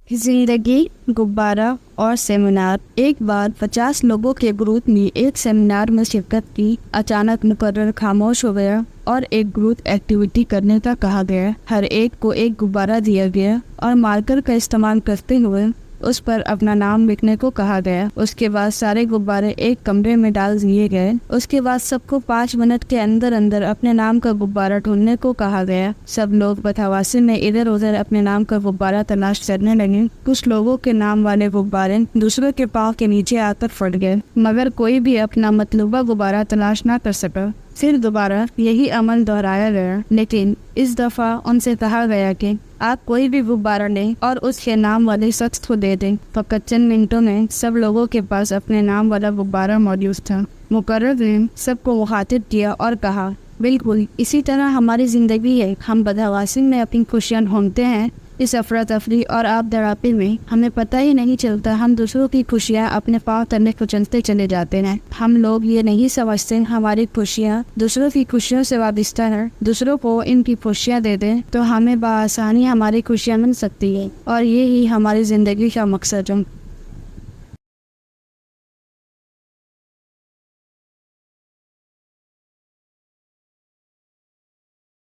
जिंदगी, गुब्बारा और सेमिनार। एक बार 50 लोगों के ग्रुप ने एक सेमिनार में शिरकत की। अचानक मुकर्रर खामोश हो गया और एक ग्रुप एक्टिविटी करने का कहा गया। हर एक को एक गुब्बारा दिया गया और मार्कर का इस्तेमाल करते हुए उस पर अपना नाम लिखने को कहा गया। उसके बाद सारे गुब्बारे एक कमरे में डाल दिए गए। उसके बाद सबको 5 मिनट के अंदर अंदर अपने नाम का गुब्बारा ढूंढने को कहा गया। सब लोग बदहवासी में इधर उधर अपने नाम का गुब्बारा तलाश करने लगे। कुछ लोगों के नाम वाले गुब्बारे दूसरों के पाँव के नीचे आकर फट गए, मगर कोई भी अपना मतलूबा गुब्बारा तलाश न कर सका। फिर दोबारा यही अमल दोहराया गया, लेकिन इस दफा उनसे कहा गया कि आप कोई भी गुब्बारा लें और उसके नाम वाले शख्स को दे दें। फकत चंद मिनटों में सब लोगों के पास अपने नाम वाला गुब्बारा मौजूद था। मुकर्रर ने सबको मुखातिब किया और कहा, बिल्कुल इसी तरह हमारी ज़िंदगी है। हम बदहवासी में अपनी खुशियाँ ढूंढते हैं। इस अफरा तफरी और आप दड़ापे में हमें पता ही नहीं चलता, हम दूसरों की खुशियाँ अपने पाँव तले कुचलते चले जाते हैं। हम लोग ये नहीं समझते हमारी खुशियाँ दूसरों की खुशियों से वाबस्ता है। दूसरों को इनकी खुशियाँ दे दें तो हमें बआसानी हमारी खुशियाँ मिल सकती है, और ये ही हमारी ज़िंदगी का मकसद है।